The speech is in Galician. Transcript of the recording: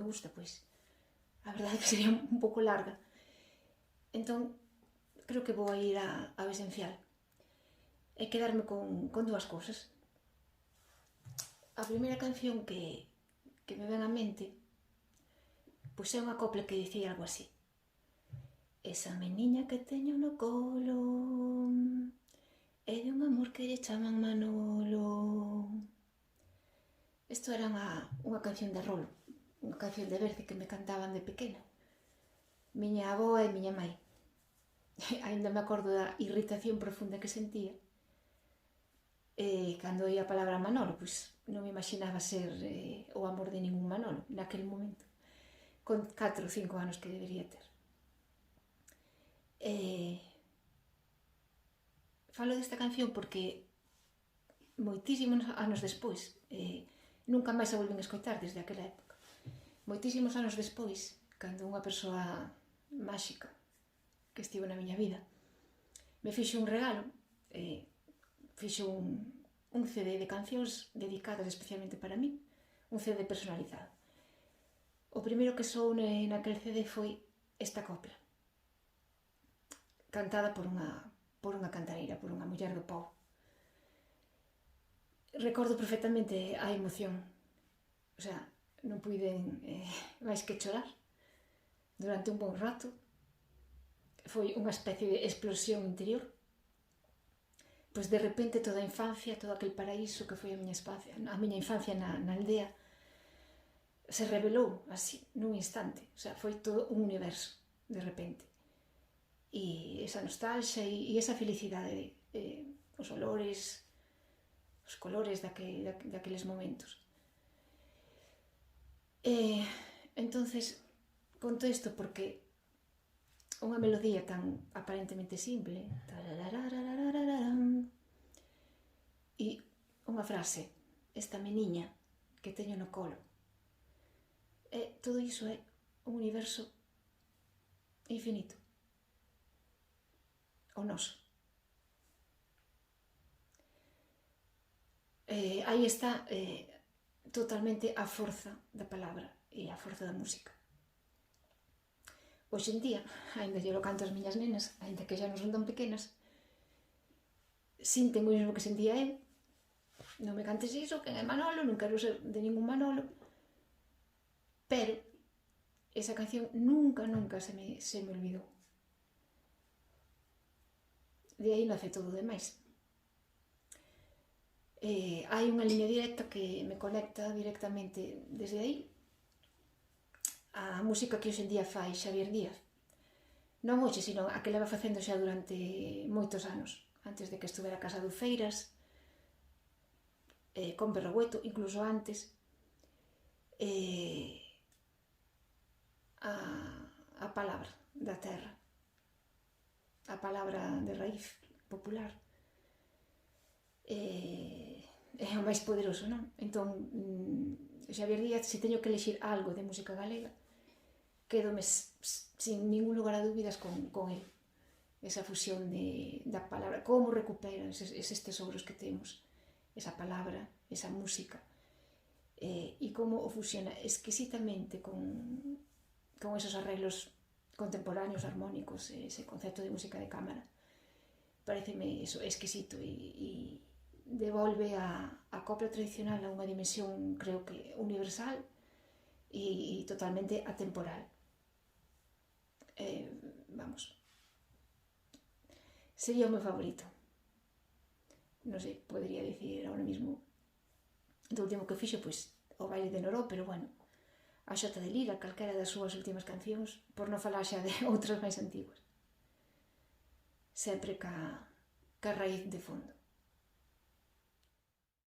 gusta, pois a verdade é que sería un pouco larga. Entón, creo que vou a ir ao esencial e quedarme con dúas cousas. A primeira canción que me ven á mente pois é unha copla que dicía algo así: esa meniña que teño no colo é de un amor que lle chaman Manolo. Isto era unha canción de Rolo, unha canción de Berce que me cantaban de pequena, miña avoa e miña mai. Ainda me acordo da irritación profunda que sentía cando oía a palabra Manolo, pois non me imaginaba ser o amor de ningún Manolo naquele momento, con 4 ou 5 anos que debería ter. Falo desta canción porque moitísimos anos despois, nunca máis a volvín a escoitar desde aquela época, moitísimos anos despois, cando unha persoa máxica que estivo na miña vida me fixo un regalo, fixo un CD de cancións dedicadas especialmente para mí, un CD personalizado. O primeiro que soou naquele CD foi esta copla, cantada por unha cantareira, por unha muller do pobo. Recordo perfectamente a emoción, o sea, non puiden máis que chorar durante un bon rato. Foi unha especie de explosión interior. Pois de repente toda a infancia, todo aquel paraíso que foi a miña infancia na aldea, se revelou así, nun instante. O sea, foi todo un universo, de repente. E esa nostalgia e esa felicidade, os olores, os colores daqueles momentos. Entonces, conto isto porque unha melodía tan aparentemente simple, e unha frase, esta meniña que teño no colo, todo iso é un universo infinito, o noso. Aí está totalmente a forza da palabra e a forza da música. Hoxe en día, aínda lle lo canto ás miñas nenas, aínda que xa non son tan pequenas, sinten o mesmo que sentía el. Non me cantes iso, quen é Manolo, non quero ser de ningún Manolo. Pero esa canción nunca se me olvidou. De aí nace todo o demais. Hai unha liña directa que me conecta directamente desde aí a música que hoxe en día fai Xavier Díaz. Non hoxe, sino a que leva facendo xa durante moitos anos, antes de que estuvera casado Feiras, con Berrogueto, incluso antes. A palabra da terra, a palabra de raíz popular, é o máis poderoso, non? Entón, Xavier Díaz, se teño que elexir algo de música galega, quedome sin ningún lugar a dúbidas con el. Esa fusión da palabra, como recupera eses tesouros que temos, esa palabra, esa música, e como o fusiona exquisitamente con esos arreglos contemporáneos, armónicos, ese concepto de música de cámara. Pareceme eso exquisito e devolve a copla tradicional a unha dimensión, creo que universal e totalmente atemporal. Vamos, sería o meu favorito. Non sei, podería dicir ahora mismo do último que fixo, pois o Baile de Noró, pero bueno, a Xota de Lira, calquera das súas últimas cancións, por non falar xa de outras máis antiguas. Sempre ca raíz de fondo.